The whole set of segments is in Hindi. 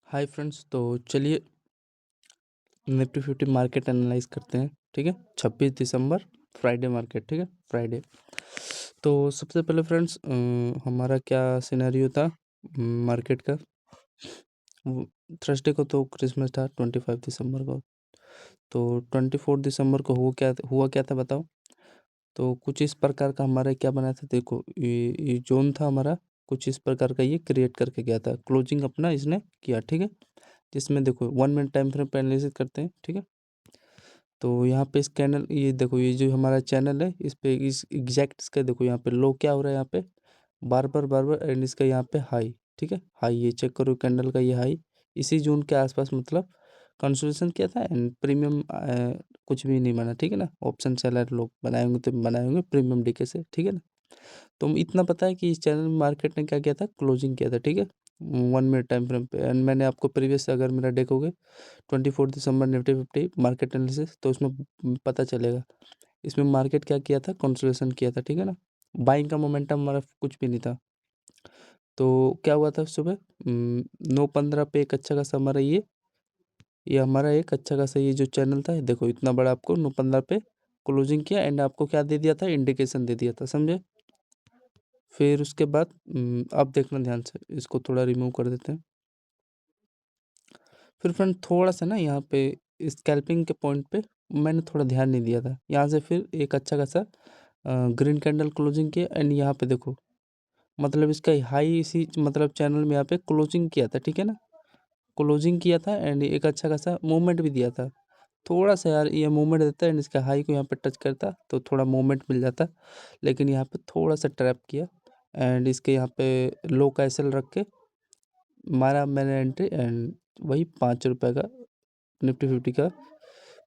हाय फ्रेंड्स, तो चलिए निफ्टी फिफ्टी मार्केट एनालाइज करते हैं। ठीक है, 26 दिसंबर फ्राइडे मार्केट। ठीक है, फ्राइडे। तो सबसे पहले फ्रेंड्स, हमारा क्या सिनेरियो था मार्केट का। थर्सडे को तो क्रिसमस था, 25 दिसंबर को। तो 24 दिसंबर को हुआ क्या था बताओ। तो कुछ इस प्रकार का हमारा क्या बना था, देखो ये जोन था हमारा। कुछ इस प्रकार का ये क्रिएट करके गया था, क्लोजिंग अपना इसने किया। ठीक है, जिसमें देखो 1 मिनट टाइम फ्रेम पे एनालिसिस करते हैं। ठीक है, तो यहाँ पे इस कैंडल, ये देखो ये जो हमारा चैनल है, इस पे इस एग्जैक्ट इसका देखो यहाँ पे लो क्या हो रहा है, यहाँ पे बार बार एंड इसका यहाँ पे हाई। ठीक है, हाई ये चेक करो, कैंडल का ये हाई इसी जोन के आसपास मतलब कंसोलिडेशन किया था। एंड प्रीमियम कुछ भी नहीं बना। ठीक है ना, ऑप्शन सेलर लोग बनाए होंगे तो बनाए होंगे प्रीमियम डीके से। ठीक है ना, तो इतना पता है कि इस चैनल मार्केट ने क्या किया था, क्लोजिंग किया था। ठीक है, 1 मिनट टाइम फ्रेम पे। एंड मैंने आपको प्रीवियस अगर मेरा देखोगे 24 दिसंबर निफ्टी फिफ्टी मार्केट एनालिसिस, तो उसमें पता चलेगा इसमें मार्केट क्या किया था, कंसोलिडेशन किया था। ठीक है ना, बाइंग का मोमेंटम हमारा कुछ भी नहीं था। तो क्या हुआ था सुबह 9:15 पे एक अच्छा खासा हमारा ये हमारा एक अच्छा खासा ये जो चैनल था, देखो इतना बड़ा आपको 9:15 पे क्लोजिंग किया। एंड आपको क्या दे दिया था, इंडिकेशन दे दिया था, समझे। फिर उसके बाद अब देखना ध्यान से, इसको थोड़ा रिमूव कर देते हैं। फिर फ्रेंड थोड़ा सा ना यहाँ पे स्कैल्पिंग के पॉइंट पे मैंने थोड़ा ध्यान नहीं दिया था। यहाँ से फिर एक अच्छा खासा ग्रीन कैंडल क्लोजिंग किया। एंड यहाँ पे देखो मतलब इसका हाई इसी मतलब चैनल में यहाँ पे क्लोजिंग किया था। ठीक है ना, क्लोजिंग किया था एंड एक अच्छा खासा मूवमेंट भी दिया था। थोड़ा सा यार ये मूवमेंट देता है एंड इसका हाई को यहाँ पे टच करता तो थोड़ा मूवमेंट मिल जाता, लेकिन यहाँ पे थोड़ा सा ट्रैप किया। एंड इसके यहाँ पे लो का एसएल रख के मारा मैंने एंट्री। एंड वही ₹5 का निफ्टी फिफ्टी का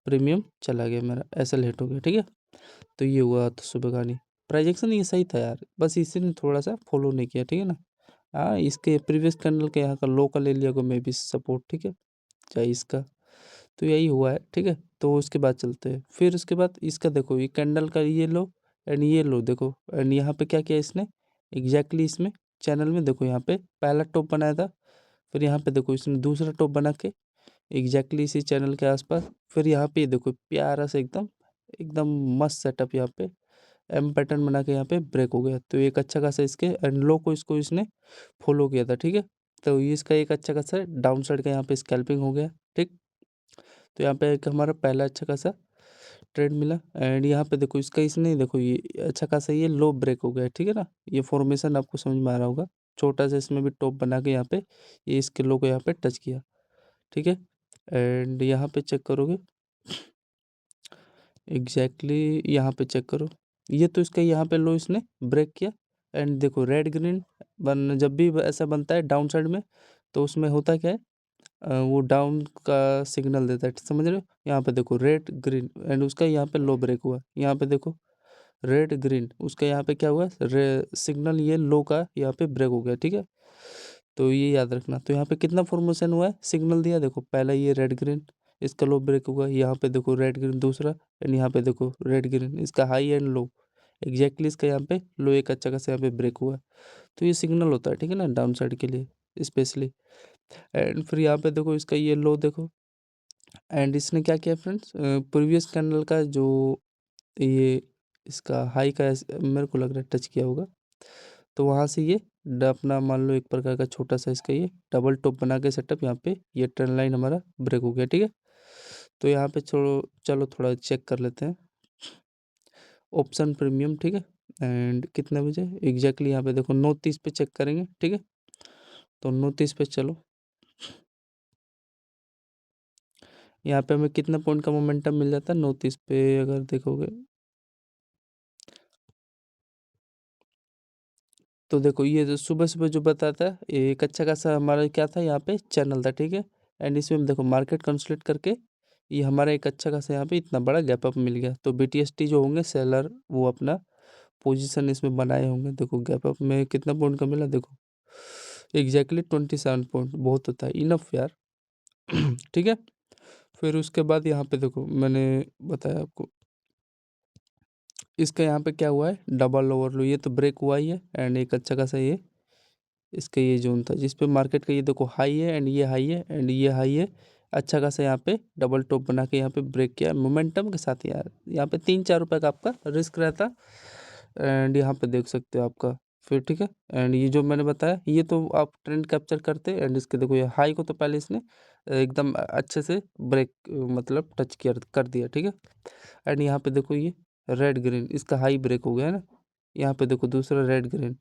प्रीमियम चला गया, मेरा एसएल हिट हो गया। ठीक है, तो ये हुआ तो सुबह कहानी। प्राइजेक्शन ये सही था यार, बस इसी ने थोड़ा सा फॉलो नहीं किया। ठीक है ना, हाँ इसके प्रीवियस कैंडल के यहाँ का लो का ले लिया को मे बी सपोर्ट। ठीक है, चाहे इसका, तो यही हुआ है। ठीक है, तो उसके बाद चलते हैं। फिर उसके बाद इसका देखो ये कैंडल का ये लो एंड ये लो देखो। एंड यहाँ पे क्या किया इसने एग्जैक्टली इसमें चैनल में, देखो यहाँ पे पहला टॉप बनाया था। फिर यहाँ पे देखो इसने दूसरा टॉप बना के एग्जैक्टली इसी चैनल के आसपास। फिर यहाँ पे देखो प्यारा से एकदम एकदम मस्त सेटअप, यहाँ पे एम पैटर्न बना के यहाँ पे ब्रेक हो गया। तो एक अच्छा खासा इसके एंड लो को इसको इसने फॉलो किया था। ठीक है, तो ये इसका एक अच्छा खासा डाउन साइड का यहाँ पे स्कैल्पिंग हो गया। ठीक, तो यहाँ पे एक हमारा पहला अच्छा खासा ट्रेड मिला। एंड यहाँ पे देखो इसका इसने देखो ये अच्छा खासा ये लो ब्रेक हो गया है। ठीक है ना, ये फॉर्मेशन आपको समझ में आ रहा होगा। छोटा सा इसमें भी टॉप बना के यहाँ पे ये इसके लो को यहाँ पे टच किया। ठीक है, एंड यहाँ पे चेक करोगे एग्जैक्टली यहाँ पे चेक करो, ये तो इसका यहाँ पे लो इसने ब्रेक किया। एंड देखो रेड ग्रीन जब भी ऐसा बनता है डाउन साइड में, तो उसमें होता क्या है, वो डाउन का सिग्नल देता है, समझ रहे हो। यहाँ पे देखो रेड ग्रीन एंड उसका यहाँ पे लो ब्रेक हुआ। यहाँ पे देखो रेड ग्रीन उसका यहाँ पे क्या हुआ, सिग्नल ये लो का यहाँ पे ब्रेक हो गया। ठीक है, तो ये याद रखना। तो यहाँ पे कितना फॉर्मेशन हुआ है, सिग्नल दिया देखो, पहला ये रेड ग्रीन इसका लो ब्रेक हुआ। यहाँ पे देखो रेड ग्रीन दूसरा एंड यहाँ पे देखो रेड ग्रीन इसका हाई एंड लो एग्जैक्टली इसका यहाँ पे लो एक अच्छा खासा यहाँ पे ब्रेक हुआ है। तो ये सिग्नल होता है। ठीक है ना, डाउन साइड के लिए स्पेशली। एंड फिर यहाँ पे देखो इसका ये लो देखो। एंड इसने क्या किया फ्रेंड्स, प्रीवियस कैंडल का जो ये इसका हाई का मेरे को लग रहा है टच किया होगा। तो वहाँ से ये अपना मान लो एक प्रकार का छोटा सा इसका ये डबल टॉप बना के सेटअप, यहाँ पे ये ट्रेंड लाइन हमारा ब्रेक हो गया। ठीक है, तो यहाँ पे छोड़ो, चलो थोड़ा चेक कर लेते हैं ऑप्शन प्रीमियम। ठीक है, एंड कितने बजे एग्जैक्टली यहाँ पे देखो 9:30 पे चेक करेंगे। ठीक है, तो 9:30 पे चलो, यहाँ पे हमें कितना पॉइंट का मोमेंटम मिल जाता है 9:30 पे अगर देखोगे। तो देखो ये जो सुबह सुबह जो बताता है, ये एक अच्छा खासा हमारा क्या था, यहाँ पे चैनल था। ठीक है, एंड इसमें देखो मार्केट कंसोलिडेट करके ये हमारा एक अच्छा खासा यहाँ पे इतना बड़ा गैप अप मिल गया। तो बीटीएसटी जो होंगे सेलर वो अपना पोजीशन इसमें बनाए होंगे। देखो गैप अप में कितना पॉइंट का मिला, देखो एग्जैक्टली 27 पॉइंट, बहुत होता है, इनफ यार। ठीक है, फिर उसके बाद यहाँ पे देखो मैंने बताया आपको इसका यहाँ पे क्या हुआ है, डबल ओवरलो, ये तो ब्रेक हुआ ही है। एंड एक अच्छा खासा ये इसका ये जोन था जिस पे मार्केट का ये देखो हाई है एंड ये हाई है एंड ये हाई है। अच्छा खासा यहाँ पे डबल टॉप बना के यहाँ पे ब्रेक किया मोमेंटम के साथ यार। यहाँ पे 3-4 रुपए का आपका रिस्क रहता एंड यहाँ पे देख सकते हो आपका फिर ठीक है। एंड ये जो मैंने बताया ये तो आप ट्रेंड कैप्चर करते एंड इसके देखो ये हाई को तो पहले इसने एकदम अच्छे से ब्रेक मतलब टच किया कर दिया ठीक है। एंड यहाँ पे देखो ये रेड ग्रीन इसका हाई ब्रेक हो गया है ना। यहाँ पे देखो दूसरा रेड ग्रीन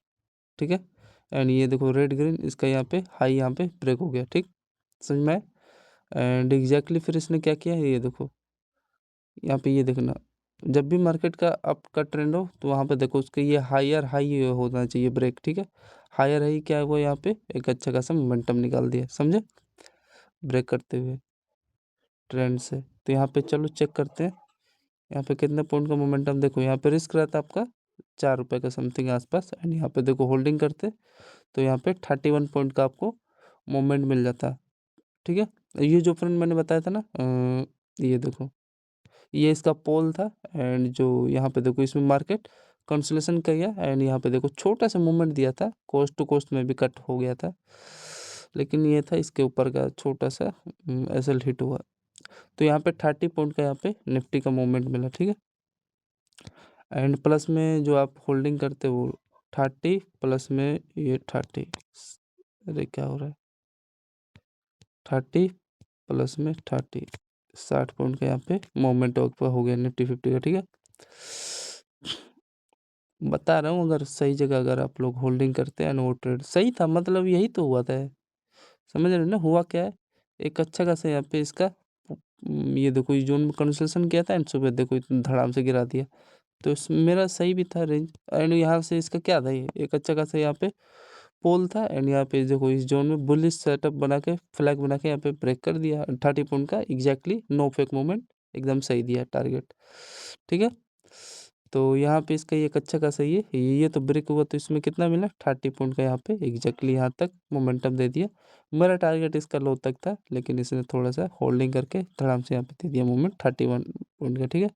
ठीक है। एंड ये देखो रेड ग्रीन इसका यहाँ पे हाई यहाँ पे ब्रेक हो गया ठीक समझ में आया? एंड एग्जैक्टली फिर इसने क्या किया ये देखो यहाँ पे ये देखना जब भी मार्केट का अप का ट्रेंड हो तो वहाँ पे देखो उसके ये हायर हाई होना चाहिए ब्रेक ठीक है। हायर हाई क्या हुआ यहाँ पे एक अच्छा खासा मोमेंटम निकाल दिया समझे ब्रेक करते हुए ट्रेंड से। तो यहाँ पे चलो चेक करते हैं यहाँ पे कितने पॉइंट का मोमेंटम देखो यहाँ पे रिस्क रहता है आपका 4 रुपए का समथिंग आसपास एंड यहाँ पे देखो होल्डिंग करते तो यहाँ पे 31 पॉइंट का आपको मोमेंट मिल जाता ठीक है। ये जो फ्रेंड मैंने बताया था ना ये देखो ये इसका पोल था एंड जो यहाँ पे देखो इसमें मार्केट कंसोलेशन किया एंड यहाँ पे देखो छोटा सा मूवमेंट दिया था कोस्ट टू कोस्ट में भी कट हो गया था लेकिन ये था इसके ऊपर का छोटा सा एसएल हिट हुआ। तो यहाँ पे 30 पॉइंट का यहाँ पे निफ्टी का मूवमेंट मिला ठीक है। एंड प्लस में जो आप होल्डिंग करते हो 30 प्लस में ये 30 अरे क्या हो रहा है 30 प्लस में 30 60 पॉइंट का यहाँ पे मोमेंट हो गया निफ्टी 50 का ठीक है। बता रहा हूँ अगर सही जगह अगर आप लोग होल्डिंग करते हैं वो ट्रेड सही था मतलब यही तो हुआ था समझ रहे हो ना हुआ क्या है एक अच्छा खासा यहाँ पे इसका ये देखो ये जोन में कंसल्टेशन किया था एंड सुबह देखो इतना धड़ाम से गिरा दिया। तो मेरा सही भी था रेंज एंड यहाँ से इसका क्या था ये एक अच्छा खासा यहाँ पे पोल था एंड यहाँ पे देखो इस जोन में बुलिश सेटअप बना के फ्लैग बना के यहाँ पे ब्रेक कर दिया 30 पॉइंट का एग्जैक्टली नो फेक मोमेंट एकदम सही दिया टारगेट ठीक है। तो यहाँ पे इसका ये एक अच्छा खासा ये तो ब्रेक हुआ तो इसमें कितना मिला 30 पॉइंट का यहाँ पे एग्जैक्टली यहाँ तक मोमेंटम दे दिया। मेरा टारगेट इसका लो तक था लेकिन इसने थोड़ा सा होल्डिंग करके धड़ाम से यहाँ पे दे दिया मोमेंट 31 पॉइंट का ठीक है।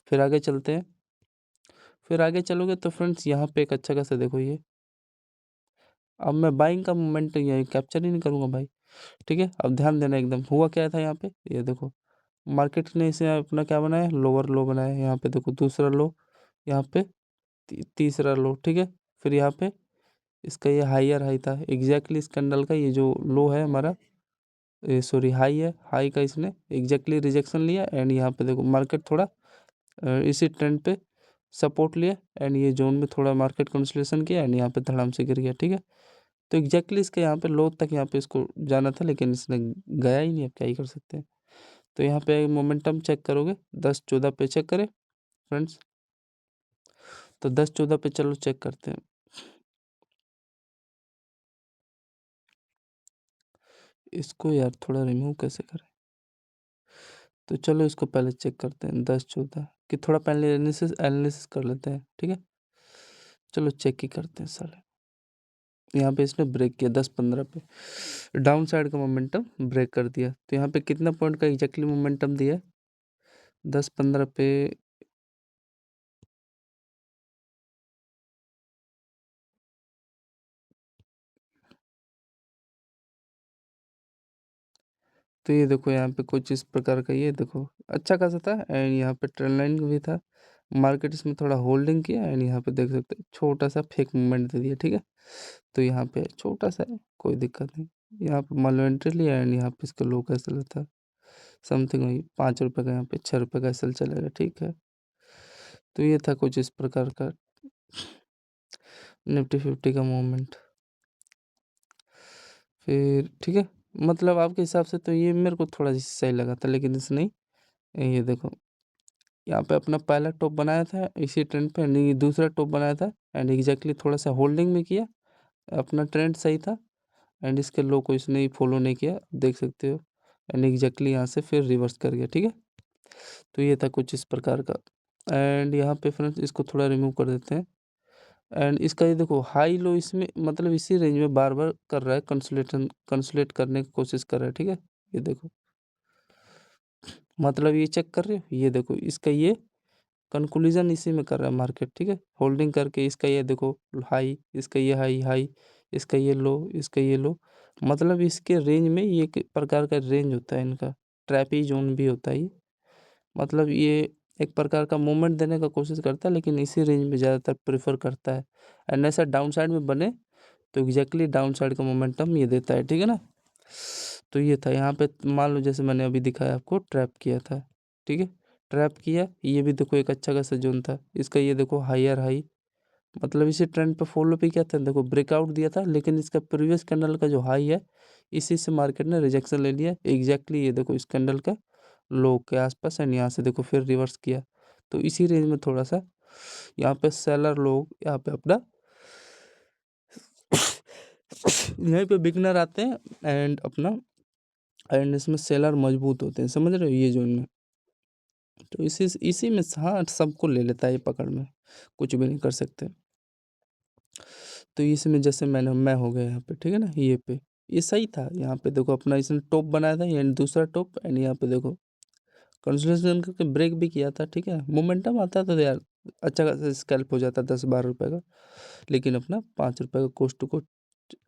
फिर आगे चलते हैं फिर आगे चलोगे तो फ्रेंड्स यहाँ पे एक अच्छा खासा देखो ये अब मैं बाइंग का मोमेंट ये कैप्चर ही नहीं करूँगा भाई ठीक है। अब ध्यान देना एकदम हुआ क्या था यहाँ पे ये देखो मार्केट ने इसे अपना क्या बनाया लोअर लो बनाया यहाँ पे देखो दूसरा लो यहाँ पे तीसरा लो ठीक है। फिर यहाँ पे इसका ये हायर हाई था एग्जैक्टली इस कैंडल का ये जो लो है हमारा सॉरी हाई है हाई का इसने एग्जैक्टली रिजेक्शन लिया एंड यहाँ पे देखो मार्केट थोड़ा इसी ट्रेंड पे सपोर्ट लिया एंड ये जोन में थोड़ा मार्केट कंसोलिडेशन किया एंड यहाँ पे धड़ाम से गिर गया ठीक है। तो एग्जैक्टली इसके यहाँ पे लो तक यहाँ पे इसको जाना था लेकिन इसने गया ही नहीं अब क्या ही कर सकते हैं। तो यहाँ पे मोमेंटम चेक करोगे 10-14 पे चेक करें फ्रेंड्स। तो 10-14 पे चलो चेक करते हैं इसको यार थोड़ा रिमूव कैसे करें। तो चलो इसको पहले चेक करते हैं 10-14 कि थोड़ा पहले एनालिसिस एनालिसिस कर लेते हैं ठीक है। चलो चेक ही करते हैं साले यहाँ पे इसने ब्रेक किया 10-15 पे डाउन साइड का मोमेंटम ब्रेक कर दिया। तो यहाँ पे कितना पॉइंट का एग्जैक्टली मोमेंटम दिया 10-15 पे तो ये देखो यहाँ पे कुछ इस प्रकार का ये देखो अच्छा खासा था एंड यहाँ पे ट्रेंड लाइन भी था मार्केट इसमें थोड़ा होल्डिंग किया एंड यहाँ पे देख सकते हैं छोटा सा फेक मूवमेंट दे दिया ठीक है। तो यहाँ पे छोटा सा है कोई दिक्कत नहीं यहाँ पे मान लो एंट्री लिया एंड यहाँ पे इसका लो कैसे लेता समथिंग वही 5 रुपये का यहाँ पे 6 रुपये का एसएल चलेगा ठीक है। तो ये था कुछ इस प्रकार का निफ्टी 50 का मूवमेंट फिर ठीक है। मतलब आपके हिसाब से तो ये मेरे को थोड़ा सही लगा था लेकिन इस नहीं ये देखो यहाँ पे अपना पहला टॉप बनाया था इसी ट्रेंड पे नहीं दूसरा टॉप बनाया था एंड एग्जैक्टली थोड़ा सा होल्डिंग भी किया अपना ट्रेंड सही था एंड इसके लो को इसने ही फॉलो नहीं किया देख सकते हो एंड एग्जैक्टली यहाँ से फिर रिवर्स कर गया ठीक है। तो ये था कुछ इस प्रकार का एंड यहाँ पे फ्रेंड्स इसको थोड़ा रिमूव कर देते हैं एंड इसका ये देखो हाई लो इसमें मतलब इसी रेंज में बार बार कर रहा है कंसोलिडेट करने की कोशिश कर रहा है ठीक है। ये देखो मतलब ये चेक कर रहे हो ये देखो इसका ये कंक्लूजन इसी में कर रहा है मार्केट ठीक है होल्डिंग करके इसका ये देखो हाई इसका ये हाई हाई इसका ये लो, इसका ये लो। मतलब इसके रेंज में ये एक प्रकार का रेंज होता है इनका, ट्रैपीज़ोन भी होता है ये। मतलब ये एक प्रकार का मूवमेंट देने का कोशिश करता है, लेकिन इसी रेंज में ज़्यादातर प्रेफ़र करता है। एंड ऐसा डाउन साइड में बने तो एग्ज़ैक्टली डाउन साइड का मोमेंटम ये देता है, ठीक है ना? तो ये था यहाँ पे, मान लो जैसे मैंने अभी दिखाया आपको, ट्रैप किया था, ठीक है? ट्रैप किया, ये भी देखो एक अच्छा खासा ज़ोन था। इसका ये देखो हायर हाई, मतलब इसी ट्रेंड पे फॉलो भी किया था, देखो ब्रेकआउट दिया था, लेकिन इसका प्रीवियस कैंडल का जो हाई है, इसी से मार्केट ने रिजेक्शन ले लिया एग्जैक्टली। ये देखो इस कैंडल का लो के आसपास, एंड यहाँ से देखो फिर रिवर्स किया। तो इसी रेंज में थोड़ा सा यहाँ पे सेलर लोग यहाँ पे अपना यहीं पे बिगनर आते हैं एंड अपना, एंड इसमें सेलर मजबूत होते हैं, समझ रहे हो, ये जोन में। तो इसी में हाँ, सबको ले लेता है ये पकड़ में, कुछ भी नहीं कर सकते। तो इसमें जैसे मैं हो गया यहाँ पे, ठीक है ना, ये पे ये सही था। यहाँ पे देखो अपना इसने टॉप बनाया था, एंड दूसरा टॉप, एंड यहाँ पे देखो कंसोलिडेशन करके ब्रेक भी किया था, ठीक है। मोमेंटम आता था तो यार अच्छा खासा स्कैल्प हो जाता 10-12 रुपए का, लेकिन अपना 5 रुपए का कोस्ट टू कोस्ट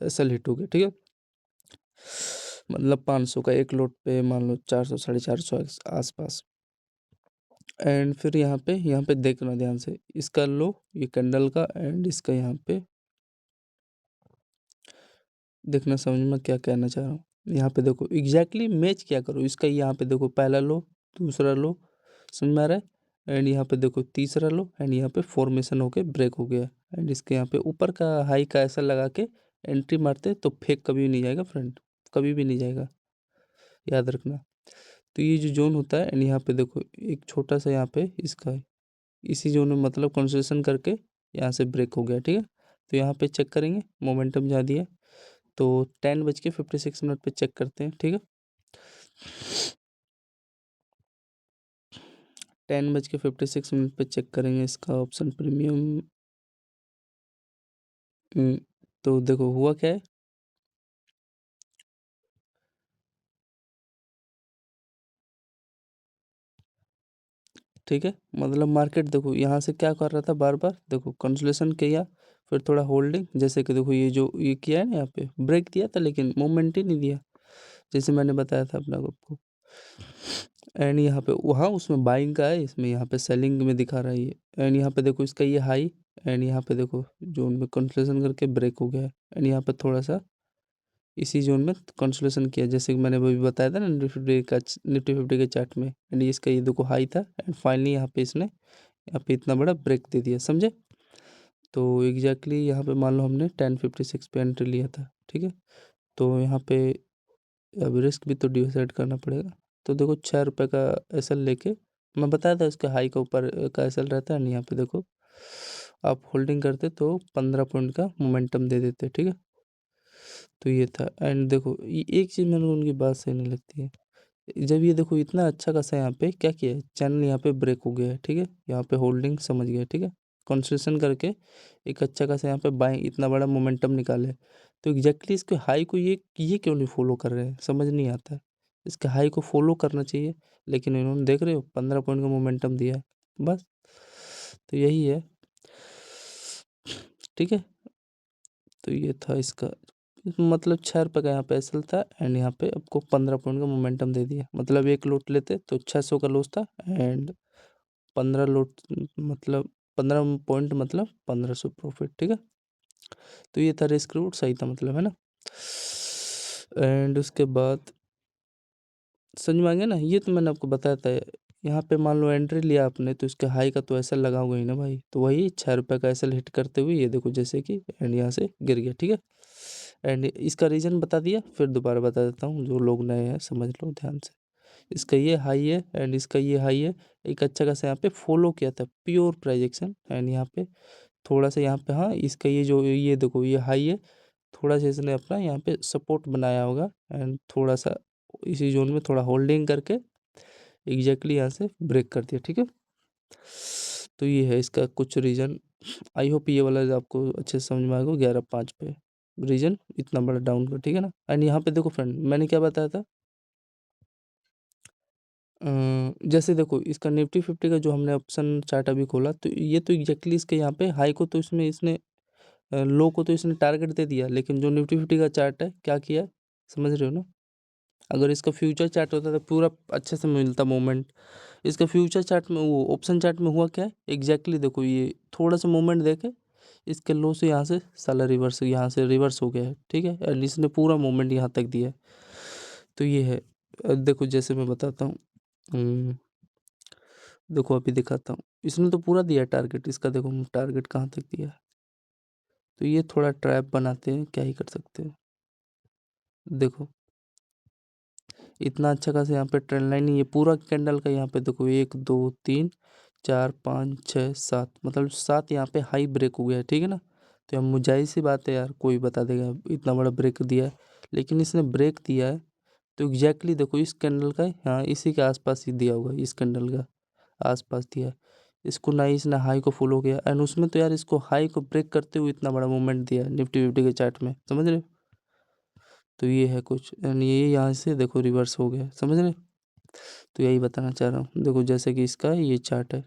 एसल हिट हो गया, ठीक है। मतलब 500 का एक लोट पे मान लो 400 450 आसपास। एंड फिर यहाँ पे देखना ध्यान से, इसका लो ये कैंडल का, एंड इसका यहाँ पे देखना, समझ में क्या कहना चाह रहा हूँ। यहाँ पे देखो एग्जैक्टली मैच क्या करो, इसका यहाँ पे देखो पहला लो, दूसरा लो, समझ में आ रहा है। एंड यहाँ पे देखो तीसरा लो, एंड यहाँ पे फॉर्मेशन होके ब्रेक हो गया। एंड इसके यहाँ पे ऊपर का हाई का ऐसा लगा के एंट्री मारते तो फेक कभी नहीं जाएगा फ्रेंड, कभी भी नहीं जाएगा, याद रखना। तो ये जो जोन होता है, एंड यहाँ पे देखो एक छोटा सा यहाँ पे इसका इसी जोन में मतलब कंसोलिडेशन करके यहाँ से ब्रेक हो गया, ठीक है। तो यहाँ पे चेक करेंगे मोमेंटम जहाँ दिया, तो 10:56 पे चेक करते हैं, ठीक है। 10:56 पे चेक करेंगे इसका ऑप्शन प्रीमियम। तो देखो हुआ क्या है, ठीक है। मतलब मार्केट देखो यहाँ से क्या कर रहा था, बार बार देखो कंसोलिडेशन किया, फिर थोड़ा होल्डिंग, जैसे कि देखो ये जो ये किया है ना, यहाँ पे ब्रेक दिया था लेकिन मूवमेंट ही नहीं दिया, जैसे मैंने बताया था अपना आपको। एंड यहाँ पे वहाँ उसमें बाइंग का है, इसमें यहाँ पे सेलिंग में दिखा रहा है ये। एंड यहाँ पे देखो इसका ये हाई, एंड यहाँ पे देखो जोन में कंसोलिडेशन करके ब्रेक हो गया है। एंड यहाँ पे थोड़ा सा इसी जोन में कंसोलिडेशन किया, जैसे कि मैंने अभी बताया था ना निफ्टी 50 के चार्ट में। एंड इसका ये देखो हाई था, एंड फाइनली यहाँ पे इसने यहाँ पे इतना बड़ा ब्रेक दे दिया, समझे। तो एग्जैक्टली यहाँ पे मान लो हमने 10:56 पे एंट्री लिया था, ठीक है। तो यहाँ पे अब रिस्क भी तो डिसाइड करना पड़ेगा। तो देखो 6 रुपये का एसल लेके, मैं बताया था इसके हाई का ऊपर का एसल रहता है, नहीं यहाँ पे देखो आप होल्डिंग करते तो 15 पॉइंट का मोमेंटम दे देते, ठीक है। तो ये था। एंड देखो ये एक चीज़ मेरे को उनकी बात सही नहीं लगती है, जब ये देखो इतना अच्छा खासा यहाँ पे क्या किया है, चैनल यहाँ पे ब्रेक हो गया है, ठीक है। यहाँ पे होल्डिंग समझ गया, ठीक है। कंसेशन करके एक अच्छा खासा यहाँ पे बाइंग इतना बड़ा मोमेंटम निकाले, तो एग्जैक्टली इसके हाई को ये क्यों नहीं फॉलो कर रहे हैं, समझ नहीं आता है। इसके हाई को फॉलो करना चाहिए, लेकिन इन्होंने देख रहे हो 15 पॉइंट का मोमेंटम दिया है, बस। तो यही है, ठीक है। तो ये था इसका मतलब 6 रुपये का यहाँ पे एसल था, एंड यहाँ पे आपको 15 पॉइंट का मोमेंटम दे दिया। मतलब एक लोट लेते तो 600 का लॉस था, एंड 15 लोट मतलब 15 पॉइंट मतलब 1500 प्रॉफिट, ठीक है। तो ये था रिस्क रूट, सही था मतलब, है ना। एंड उसके बाद समझ में आ गया ना, ये तो मैंने आपको बताया था। यहाँ पे मान लो एंट्री लिया आपने, तो इसके हाई का तो ऐसा लगा हुआ ही ना भाई, तो वही 6 रुपये का ऐसा हिट करते हुए ये देखो जैसे कि एंड यहाँ से गिर गया, ठीक है। एंड इसका रीज़न बता दिया, फिर दोबारा बता देता हूँ, जो लोग नए हैं समझ लो ध्यान से। इसका ये हाई है, एंड इसका ये हाई है, एक अच्छा खासा यहाँ पे फॉलो किया था प्योर प्राइजेक्शन। एंड यहाँ पे थोड़ा सा यहाँ पे, हाँ इसका ये जो ये देखो ये हाई है, थोड़ा सा इसने अपना यहाँ पे सपोर्ट बनाया होगा, एंड थोड़ा सा इसी जोन में थोड़ा होल्डिंग करके एग्जैक्टली यहाँ से ब्रेक कर दिया, ठीक है। तो ये है इसका कुछ रीज़न। आई होप ये वाला आपको अच्छे से समझ में आएगा। 11.5 पे रीजन इतना बड़ा डाउन का, ठीक है ना। एंड यहाँ पे देखो फ्रेंड, मैंने क्या बताया था, जैसे देखो इसका निफ्टी 50 का जो हमने ऑप्शन चार्ट अभी खोला, तो ये तो एग्जैक्टली इसके यहाँ पे हाई को तो इसमें इसने लो को तो इसने टारगेट दे दिया, लेकिन जो निफ्टी फिफ्टी का चार्ट है क्या किया है, समझ रहे हो ना। अगर इसका फ्यूचर चार्ट होता तो पूरा अच्छे से मिलता मूवमेंट। इसका फ्यूचर चार्ट में, वो ऑप्शन चार्ट में हुआ क्या है एग्जैक्टली देखो, ये थोड़ा सा मूवमेंट देखे इसके लो से यहाँ से साला रिवर्स, यहाँ से रिवर्स हो गया है, ठीक है, एंड इसने पूरा मूवमेंट यहाँ तक दिया है। तो ये है। देखो जैसे मैं बताता हूँ, देखो अभी दिखाता हूँ, इसने तो पूरा दिया टारगेट, इसका देखो टारगेट कहाँ तक दिया है। तो ये थोड़ा ट्रैप बनाते हैं, क्या ही कर सकते हैं। देखो इतना अच्छा खासा यहाँ पे ट्रेंड लाइन, ये पूरा कैंडल का यहाँ पे देखो 1 2 3 4 5 6 7, मतलब 7 यहाँ पे हाई ब्रेक हो गया है, ठीक है ना। तो हम जाहिर सी बात है यार, कोई बता देगा इतना बड़ा ब्रेक दिया है, लेकिन इसने ब्रेक दिया है तो एग्जैक्टली देखो इस कैंडल का यहाँ इसी के आसपास ही दिया होगा, इस कैंडल का आसपास दिया है। इसको ना ही इसने हाई को फॉलो किया, एंड उसमें तो यार इसको हाई को ब्रेक करते हुए इतना बड़ा मूवमेंट दिया है निफ्टी फिफ्टी के चार्ट में, समझ रहे हो। तो ये है कुछ, एंड ये यहाँ से देखो रिवर्स हो गया, समझ रहे। तो यही बताना चाह रहा हूँ, देखो जैसे कि इसका ये चार्ट है,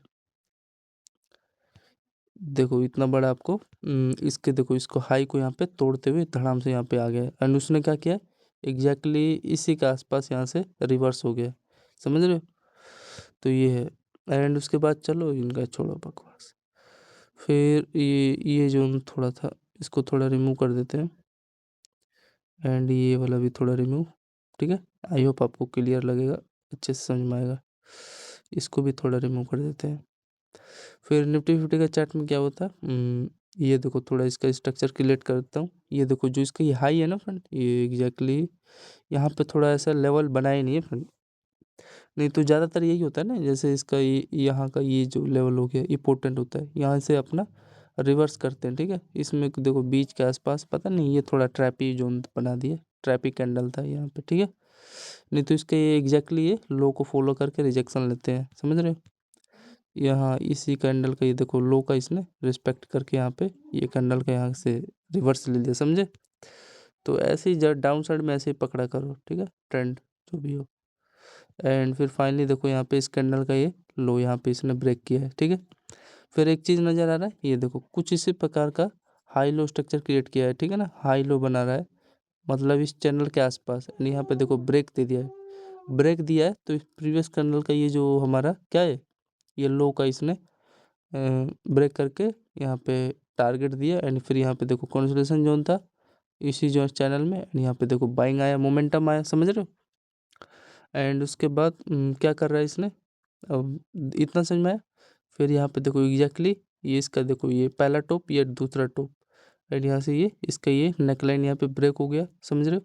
देखो इतना बड़ा आपको इसके देखो इसको हाई को यहाँ पे तोड़ते हुए धड़ाम से यहाँ पे आ गया है, एंड उसने क्या किया एग्जैक्टली इसी के आसपास यहाँ से रिवर्स हो गया, समझ रहे हो। तो ये है, एंड उसके बाद चलो इनका छोड़ो बकवास, फिर ये जो थोड़ा था इसको थोड़ा रिमूव कर देते हैं, एंड ये वाला भी थोड़ा रिमूव, ठीक है। आई होप आपको क्लियर लगेगा, अच्छे से समझ में आएगा। इसको भी थोड़ा रिमूव कर देते हैं। फिर निफ्टी फिफ्टी का चार्ट में क्या होता है, ये देखो थोड़ा इसका स्ट्रक्चर क्रिएट करता हूँ। ये देखो जो इसका ये हाई है ना फ्रेंड, ये एग्जैक्टली यहाँ पे थोड़ा ऐसा लेवल बनाया नहीं है फ्रेंड। नहीं तो ज़्यादातर यही होता है ना, जैसे इसका ये यहाँ का ये जो लेवल हो गया इंपॉर्टेंट होता है, यहाँ से अपना रिवर्स करते हैं, ठीक है। इसमें देखो बीच के आसपास पता नहीं, ये थोड़ा ट्रैपी जोन बना दिया, ट्रैपी कैंडल था यहाँ पे, ठीक है। नहीं तो इसके ये एग्जैक्टली ये लो को फॉलो करके रिजेक्शन लेते हैं, समझ रहे हो। यहाँ इसी कैंडल का ये देखो लो का इसने रिस्पेक्ट करके यहाँ पे ये कैंडल का यहाँ से रिवर्स ले लिया, समझे। तो ऐसे ही जब डाउन साइड में ऐसे ही पकड़ा करो, ठीक है, ट्रेंड जो भी हो। एंड फिर फाइनली देखो यहाँ पे इस कैंडल का ये लो यहाँ पे इसने ब्रेक किया है, ठीक है। फिर एक चीज़ नज़र आ रहा है, ये देखो कुछ इसी प्रकार का हाई लो स्ट्रक्चर क्रिएट किया है, ठीक है ना, हाई लो बना रहा है, मतलब इस चैनल के आसपास, एंड यहाँ पे देखो ब्रेक दे दिया है, ब्रेक दिया है तो इस प्रीवियस कैंडल का ये जो हमारा क्या है, ये लो का इसने ब्रेक करके यहाँ पे टारगेट दिया, एंड फिर यहाँ पे देखो कंसोलिडेशन जोन था इसी जो चैनल में, एंड यहाँ पे देखो बाइंग आया, मोमेंटम आया, समझ रहे हो। एंड उसके बाद क्या कर रहा है इसने, अब इतना समझ में आया। फिर यहाँ पे देखो एग्जैक्टली ये इसका देखो ये पहला टॉप, ये दूसरा टॉप, एंड यहाँ से ये इसका ये नेकलाइन यहाँ पे ब्रेक हो गया, समझ रहे हो।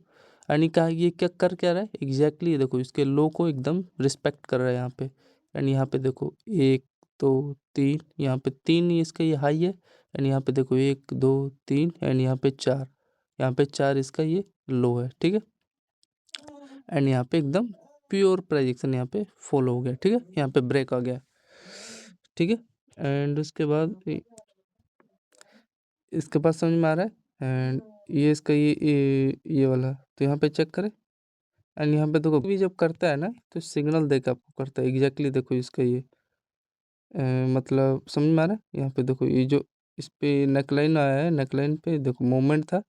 यानी कहा ये क्या कर क्या रहा है एग्जैक्टली, देखो इसके लो को एकदम रिस्पेक्ट कर रहा है यहाँ पे, एंड यहाँ पे देखो 1 2 3, यहाँ पे 3 इसका ये हाई है, एंड यहाँ पे देखो 1 2 3, एंड यहाँ पे 4, यहाँ पे 4 इसका ये लो है, ठीक है। एंड यहाँ पे एकदम प्योर प्रेडिक्शन यहाँ पे फॉलो हो गया, ठीक है, यहाँ पे ब्रेक आ गया, ठीक है। एंड उसके बाद इसके पास समझ में आ रहा है, एंड ये इसका ये वाला, तो यहाँ पे चेक करें, एंड यहाँ पे देखो भी जब करता है ना तो सिग्नल देकर आपको करता है एग्जैक्टली, देखो इसका ये मतलब समझ में आ रहा है। यहाँ पे देखो ये जो इस पे नेकलाइन आया है, नेकलाइन पे देखो मोमेंट था,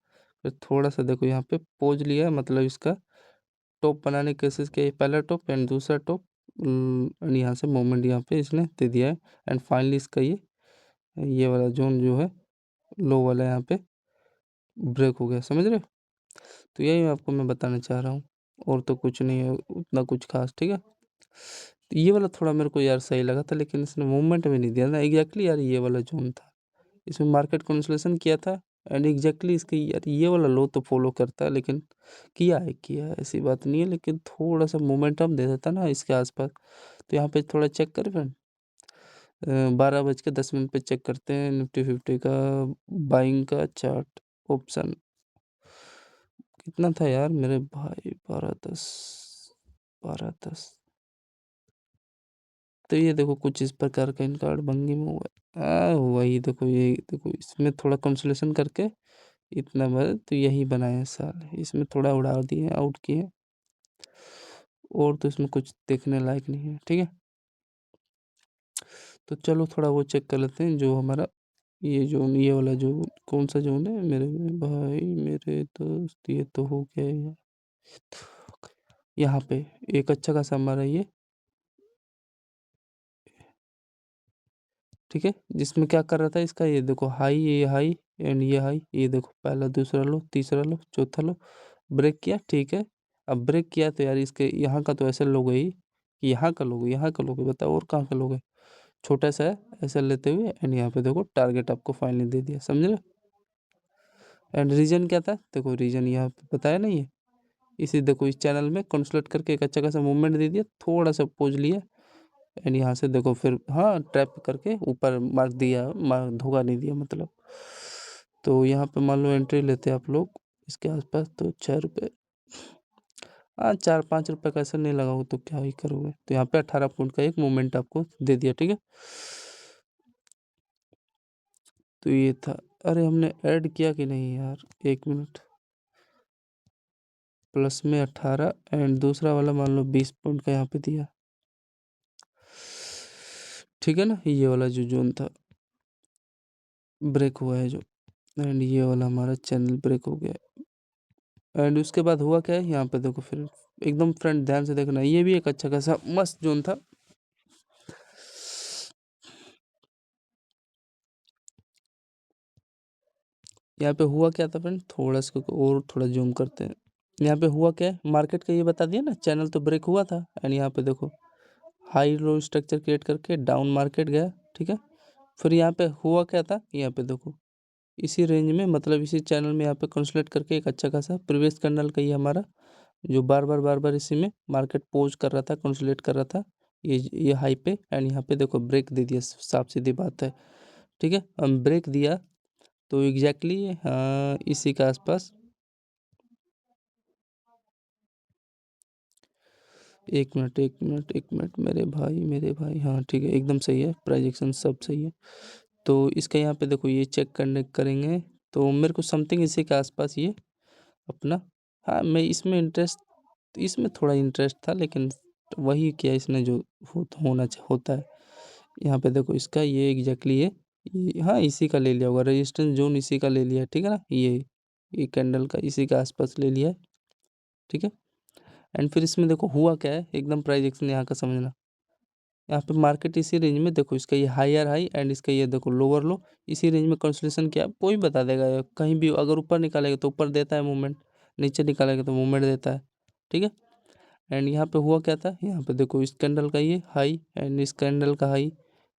फिर थोड़ा सा देखो यहाँ पे पोज लिया है, मतलब इसका टॉप बनाने की कोशिश किया, पहला टॉप एंड दूसरा टॉप, एंड यहाँ से मोमेंट यहाँ पे इसने दे दिया है, एंड फाइनली इसका ये वाला जोन जो है लो वाला यहाँ पे ब्रेक हो गया, समझ रहे हो। तो यही आपको मैं बताना चाह रहा हूँ, और तो कुछ नहीं है उतना कुछ खास, ठीक है। तो ये वाला थोड़ा मेरे को यार सही लगा था, लेकिन इसने मूवमेंट में नहीं दिया ना एग्जैक्टली, यार ये वाला जोन था, इसमें मार्केट कंसोलिडेशन किया था, एंड एग्जैक्टली इसके यार ये वाला लो तो फॉलो करता है, लेकिन किया है ऐसी बात नहीं है, लेकिन थोड़ा सा मोमेंटम दे देता ना इसके आसपास। तो यहाँ पे थोड़ा चेक करें फ्रेंड, 12:10 पे चेक करते हैं निफ्टी फिफ्टी का बाइंग का चार्ट ऑप्शन, कितना था यार मेरे भाई, 12:10 तो ये देखो कुछ इस प्रकार का इनका अड़भंगी में हुआ वही देखो, ये देखो इसमें थोड़ा कंसोलेशन करके इतना बड़ा तो यही बनाए साल, इसमें थोड़ा उड़ा दिए आउट किए, और तो इसमें कुछ देखने लायक नहीं है, ठीक है। तो चलो थोड़ा वो चेक कर लेते हैं जो हमारा ये जोन, ये वाला जोन कौन सा जोन है मेरे भाई मेरे दोस्त? ये तो हो गया यार, यहाँ पे एक अच्छा खासा हमारा ये, ठीक है, जिसमें क्या कर रहा था इसका, ये देखो हाई, ये हाई एंड ये हाई, ये देखो पहला दूसरा लो तीसरा लो चौथा लो, ब्रेक किया, ठीक है। अब ब्रेक किया तो यार इसके यहाँ का तो ऐसे लोगे ही कि यहाँ का लोगे, बताओ और कहाँ का लोगे? छोटा सा है, ऐसा लेते हुए एंड यहाँ पे देखो टारगेट आपको फाइनली दे दिया, समझ रहे? एंड रीजन क्या था, देखो रीजन यहाँ पे बताया नहीं है, इसी देखो इस चैनल में कंसोलिडेट करके एक अच्छा खासा मूवमेंट दे दिया, थोड़ा सा पोज लिया एंड यहाँ से देखो फिर हाँ ट्रैप करके ऊपर मार्क दिया, मार धोखा नहीं दिया मतलब। तो यहाँ पे मान लो एंट्री लेते हैं आप लोग इसके आसपास, तो 6 रुपये, हाँ 4-5 रुपये का ऐसा नहीं लगाओगे तो क्या ही करोगे, तो यहाँ पे 18 पॉइंट का एक मूवमेंट आपको दे दिया, ठीक है। तो ये था, अरे हमने ऐड किया कि नहीं यार, 1 मिनट, प्लस में 18 एंड दूसरा वाला मान लो 20 पॉइंट का यहाँ पे दिया, ठीक है ना, ये वाला जो जोन था ब्रेक हुआ है जो, एंड ये वाला हमारा चैनल ब्रेक हो गया। एंड उसके बाद हुआ क्या है, यहाँ पे देखो फिर एकदम फ्रेंड ध्यान से देखना, ये भी एक अच्छा खासा मस्त जोन था। यहाँ पे हुआ क्या था फ्रेंड, थोड़ा सा और थोड़ा जूम करते हैं। यहाँ पे हुआ क्या है, मार्केट का ये बता दिया ना, चैनल तो ब्रेक हुआ था एंड यहाँ पे देखो हाई लो स्ट्रक्चर क्रिएट करके डाउन मार्केट गया, ठीक है। फिर यहाँ पे हुआ क्या था, यहाँ पे देखो इसी रेंज में, मतलब इसी चैनल में यहाँ पे कंसोलिडेट करके एक अच्छा खासा प्रीवियस कैंडल का ये हमारा जो बार बार इसी में मार्केट पोज कर रहा था, कंसोलिडेट कर रहा था, ये हाई पे एंड यहाँ पे देखो ब्रेक दे दिया, साफ सीधी बात है, ठीक है। हम ब्रेक दिया तो एग्जैक्टली इसी के आसपास, एक मिनट मेरे भाई, हाँ ठीक है, एकदम सही है, प्राइजेक्शन सब सही है। तो इसका यहाँ पे देखो ये चेक करने करेंगे, तो मेरे को समथिंग इसी के आसपास ये अपना, हाँ मैं इसमें थोड़ा इंटरेस्ट था, लेकिन वही किया इसने जो होता है। यहाँ पे देखो इसका ये एग्जैक्टली हाँ इसी का ले लिया होगा, रेजिस्टेंस जोन इसी का ले लिया है, ठीक है ना, ये कैंडल का इसी के आसपास ले लिया है, ठीक है। एंड फिर इसमें देखो हुआ क्या है, एकदम प्राइस एक्शन यहाँ का समझना, यहाँ पे मार्केट इसी रेंज में देखो, इसका ये हायर हाई एंड इसका ये देखो लोअर लो, इसी रेंज में कंसोलिडेशन किया, कोई बता देगा यार, कहीं भी अगर ऊपर निकालेगा तो ऊपर देता है मूवमेंट, नीचे निकालेगा तो मूवमेंट देता है, ठीक है। एंड यहाँ पे हुआ क्या था, यहाँ पे देखो इस कैंडल का ये हाई एंड इस कैंडल का हाई,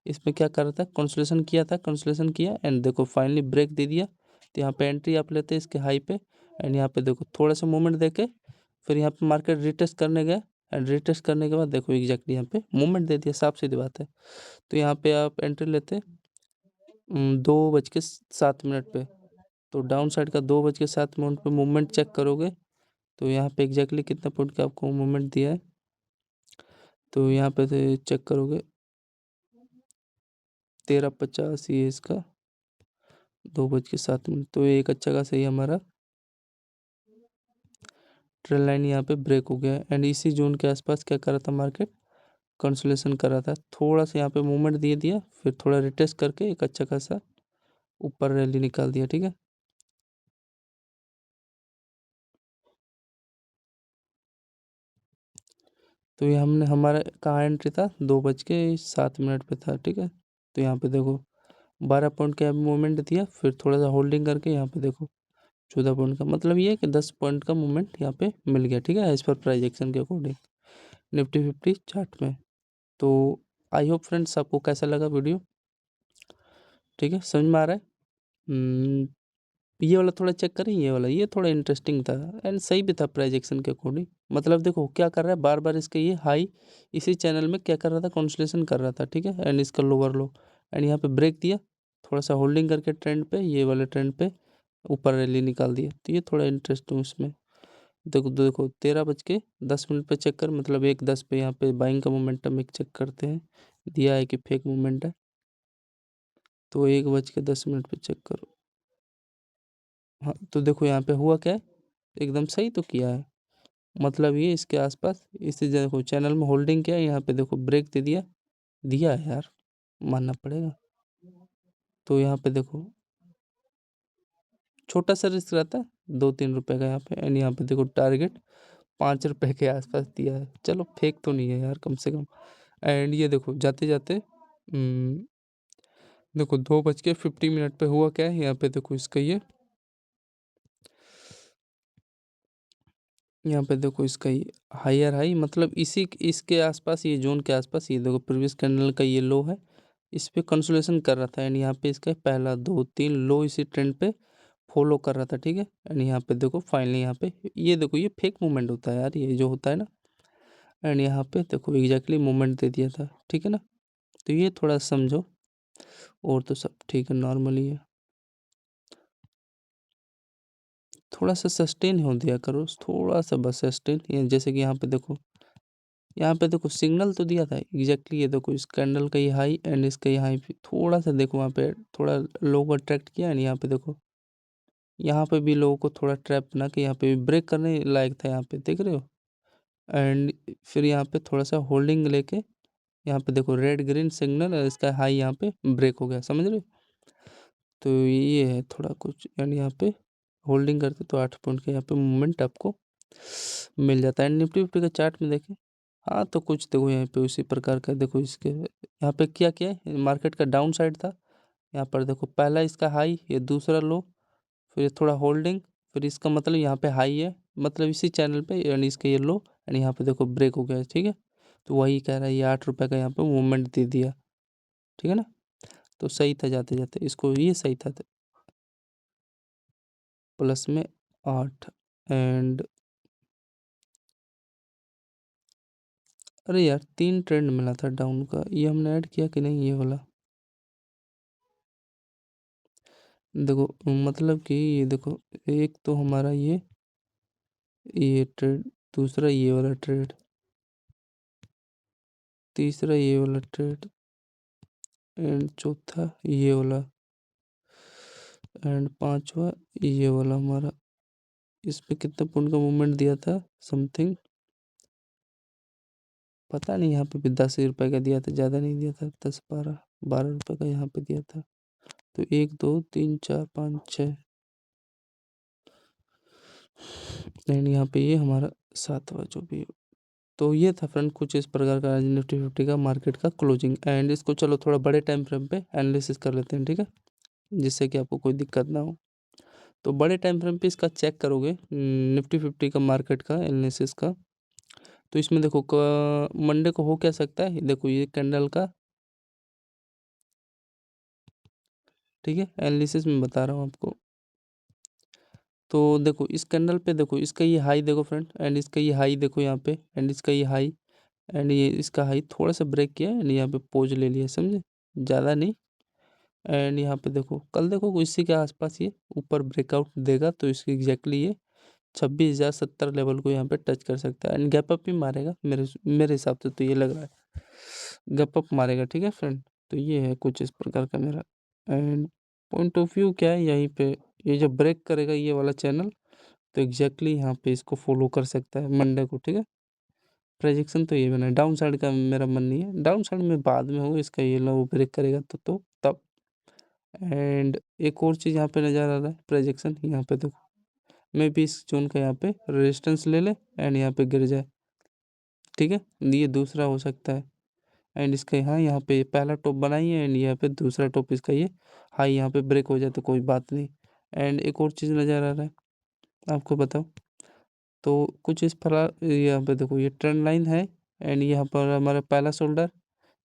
इसमें क्या कर रहा था, कंसोलिडेशन किया एंड देखो फाइनली ब्रेक दे दिया, तो यहाँ पे एंट्री आप लेते हैं इसके हाई पे एंड यहाँ पे देखो थोड़ा सा मूवमेंट देके फिर यहाँ पे मार्केट रिटेस्ट करने गया एंड रिटेस्ट करने के बाद देखो एग्जैक्टली यहाँ पे मूवमेंट दे दिया, साफ सीधी बात है। तो यहाँ पे आप एंट्री लेते 2:07 पे, तो डाउन साइड का 2:07 पे मूवमेंट चेक करोगे, तो यहाँ पे एग्जैक्टली कितना पॉइंट का आपको मूवमेंट दिया है, तो यहाँ पे से चेक करोगे 13:50 ये इसका, 2:07, तो ये एक अच्छा खासा ही हमारा ट्रेल लाइन यहाँ पे ब्रेक हो गया एंड इसी जोन के आसपास क्या कर रहा था मार्केट, कंसोलिडेशन कर रहा था, थोड़ा सा यहाँ पे मूवमेंट दे दिया, फिर थोड़ा रिटेस्ट करके एक अच्छा खासा ऊपर रैली निकाल दिया, ठीक है। तो ये हमने हमारा कहाँ एंट्री था, 2:07 पे था, ठीक है। तो यहाँ पे देखो 12 पॉइंट का मूवमेंट दिया, फिर थोड़ा सा होल्डिंग करके यहाँ पे देखो 14 पॉइंट का, मतलब ये है कि 10 पॉइंट का मूवमेंट यहाँ पे मिल गया, ठीक है, एज पर प्राइजेक्शन के अकॉर्डिंग निफ्टी 50 चार्ट में। तो आई होप फ्रेंड्स आपको कैसा लगा वीडियो, ठीक है, समझ में आ रहा है? ये वाला थोड़ा चेक करें, ये वाला ये थोड़ा इंटरेस्टिंग था एंड सही भी था प्राइजेक्शन के अकॉर्डिंग, मतलब देखो क्या कर रहा है, बार बार इसका ये हाई इसी चैनल में क्या कर रहा था, कंसोलिडेशन कर रहा था, ठीक है, एंड इसका लोअर लो एंड यहाँ पे ब्रेक दिया, थोड़ा सा होल्डिंग करके ट्रेंड पे, ये वाले ट्रेंड पे ऊपर रैली निकाल दिया, तो ये थोड़ा इंटरेस्ट हूँ इसमें। देखो देखो 13:10 पे चेक कर, मतलब 1:10 पे यहाँ पे बाइंग का मोमेंटम एक चेक करते हैं, दिया है कि फेक मोमेंट है, तो 1:10 पे चेक करो। हाँ तो देखो यहाँ पे हुआ क्या है, एकदम सही तो किया है, मतलब ये इसके आसपास इसी देखो चैनल में होल्डिंग किया है, यहाँ पे देखो ब्रेक दे दिया, दिया है यार, मानना पड़ेगा। तो यहाँ पे देखो छोटा सा रिस्क रहता है, 2-3 रुपए का यहाँ पे, एंड यहाँ पे देखो टारगेट 5 रुपए के आसपास दिया है। चलो फेक तो नहीं है यार, कम से कम। एंड ये देखो जाते जाते देखो 2:50 पे हुआ क्या है यहाँ पे, देखो इसका ये यहाँ पे देखो इसका ये हायर हाई, मतलब इसी इसके आसपास, ये जोन के आसपास, ये देखो प्रीवियस कैंडल का ये लो है, इस पे कंसोलेशन कर रहा था, एंड यहाँ पे इसका पहला 2-3 लो इसी ट्रेंड पे फॉलो कर रहा था, ठीक है। एंड यहाँ पे देखो फाइनली यहाँ पे ये देखो ये फेक मूवमेंट होता है यार, ये जो होता है ना। एंड यहाँ पे देखो एग्जैक्टली मूवमेंट दे दिया था, ठीक है ना। तो ये थोड़ा समझो, और तो सब ठीक है, नॉर्मली है। थोड़ा सा सस्टेन हो दिया करो, थोड़ा सा बस सस्टेन, ये जैसे कि यहाँ पे देखो सिग्नल तो दिया था एग्जैक्टली, ये देखो इस कैंडल का ये हाई एंड इसका ये हाई, थोड़ा सा देखो वहाँ पे थोड़ा लो को अट्रैक्ट किया, एंड यहाँ पे देखो यहाँ पे भी लोगों को थोड़ा ट्रैप बना के यहाँ पे भी ब्रेक करने लायक था, यहाँ पे देख रहे हो। एंड फिर यहाँ पे थोड़ा सा होल्डिंग लेके यहाँ पे देखो रेड ग्रीन सिग्नल, इसका हाई यहाँ पे ब्रेक हो गया, समझ रहे हो। तो ये है थोड़ा कुछ, एंड यहाँ पे होल्डिंग करते तो 8 पॉइंट का यहाँ पे मूवमेंट आपको मिल जाता है। एंड निफ्टी फिफ्टी का चार्ट में देखें, हाँ तो कुछ देखो यहाँ पे उसी प्रकार का, देखो इसके यहाँ पे क्या क्या है, मार्केट का डाउन साइड था, यहाँ पर देखो पहला इसका हाई, ये दूसरा लो, फिर थोड़ा होल्डिंग, फिर इसका मतलब यहाँ पे हाई है, मतलब इसी चैनल पे, यानी इसका ये लो, एंड यहाँ पे देखो ब्रेक हो गया है, ठीक है। तो वही कह रहा है, ये 8 रुपए का यहाँ पे मूवमेंट दे दिया, ठीक है ना। तो सही था जाते जाते, इसको ये सही था प्लस में 8। एंड अरे यार 3 ट्रेंड मिला था डाउन का, ये हमने ऐड किया कि नहीं, ये वाला देखो, मतलब कि ये देखो, एक तो हमारा ये ट्रेड, दूसरा ये वाला ट्रेड, तीसरा ये वाला ट्रेड, एंड चौथा ये वाला, एंड पांचवा ये वाला हमारा। इस पे कितना पॉइंट का मूवमेंट दिया था, समथिंग पता नहीं, यहाँ पे भी 10 रुपए का दिया था, ज़्यादा नहीं दिया था, 10-12 रुपए का यहाँ पे दिया था। तो 1 2 3 4 5 6, एंड यहाँ पे ये हमारा 7वां जो भी है। तो ये था फ्रेंड कुछ इस प्रकार का आज निफ्टी फिफ्टी का मार्केट का क्लोजिंग, एंड इसको चलो थोड़ा बड़े टाइम फ्रेम पे एनालिसिस कर लेते हैं, ठीक है, जिससे कि आपको कोई दिक्कत ना हो। तो बड़े टाइम फ्रेम पे इसका चेक करोगे निफ्टी फिफ्टी का मार्केट का एनालिसिस का, तो इसमें देखो मंडे को हो क्या सकता है, देखो ये कैंडल का, ठीक है, एनालिसिस में बता रहा हूँ आपको। तो देखो इस कैंडल पे देखो इसका ये हाई देखो फ्रेंड, एंड इसका ये हाई देखो यहाँ पे, एंड इसका ये हाई, एंड ये इसका हाई थोड़ा सा ब्रेक किया, एंड यहाँ पे पोज ले लिया, समझे, ज़्यादा नहीं। एंड यहाँ पे देखो कल देखो इसी के आसपास ये ऊपर ब्रेकआउट देगा, तो इसकी एग्जैक्टली ये 26,070 लेवल को यहाँ पे टच कर सकता है, एंड गैप अप भी मारेगा, मेरे हिसाब से तो ये लग रहा है गैप अप मारेगा, ठीक है फ्रेंड। तो ये है कुछ इस प्रकार का मेरा एंड पॉइंट ऑफ व्यू, क्या है यहीं पे ये जब ब्रेक करेगा ये वाला चैनल, तो एग्जैक्टली यहाँ पे इसको फॉलो कर सकता है मंडे को, ठीक है। प्रेडिक्शन तो ये बना है, डाउन साइड का मेरा मन नहीं है, डाउन साइड में बाद में हो, इसका ये लो ब्रेक करेगा तो तब। एंड एक और चीज़ यहाँ पे नज़र आ रहा है, प्रोजेक्शन यहाँ पे देखो, मैं भी इस जोन का यहाँ पे रेजिस्टेंस ले ले, एंड यहाँ पे गिर जाए, ठीक है, ये दूसरा हो सकता है। एंड इसका यहाँ पे पहला टॉप बनाई है, एंड यहाँ पे दूसरा टॉप इसका ये हाई यहाँ पे ब्रेक हो जाए तो कोई बात नहीं। एंड एक और चीज़ नज़र आ रहा है, आपको बताओ, तो कुछ इस प्रकार यहाँ पे देखो ये ट्रेंड लाइन है, एंड यहाँ पर हमारा पहला शोल्डर,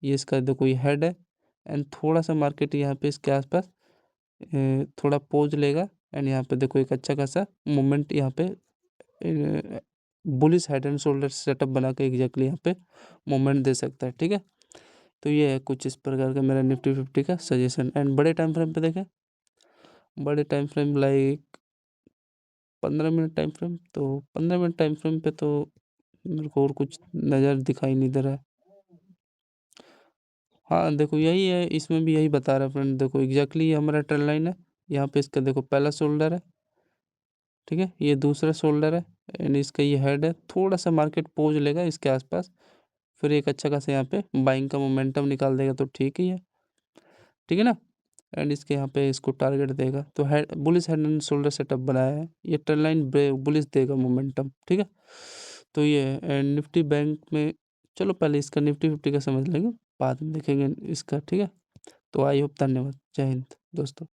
ये इसका देखो ये हेड है, एंड थोड़ा सा मार्केट यहाँ पे इसके आसपास थोड़ा पोज लेगा, एंड यहाँ पे देखो एक अच्छा खासा मूवमेंट यहाँ पे bullish head and shoulder setup बना के एग्जैक्टली यहाँ पे मूवमेंट दे सकता है, ठीक है। तो ये है कुछ इस प्रकार का मेरा निफ्टी फिफ्टी का सजेशन। एंड बड़े टाइम फ्रेम पे देखें, बड़े time frame like 15 minute time frame, तो 15 मिनट टाइम फ्रेम पे तो मेरे को और कुछ नज़र दिखाई नहीं दे रहा है। हाँ देखो यही है, इसमें भी यही बता रहा है फ्रेंड, देखो एग्जैक्टली ये हमारा ट्रेंड लाइन है, यहाँ पे इसका देखो पहला शोल्डर है, ठीक है, ये दूसरा शोल्डर है, एंड इसका ये हेड है, थोड़ा सा मार्केट पोज लेगा इसके आसपास, फिर एक अच्छा खासा यहाँ पे बाइंग का मोमेंटम निकाल देगा, तो ठीक ही है, ठीक है ना। एंड इसके यहाँ पे इसको टारगेट देगा, तो bullish head and shoulder setup बनाया है, ये ट्रेंड लाइन बुलिश देगा मोमेंटम, ठीक है। तो ये है एंड निफ्टी बैंक में, चलो पहले इसका निफ्टी 50 का समझ लेंगे, बाद में देखेंगे इसका, ठीक है। तो आई होप, धन्यवाद, जय हिंद दोस्तों।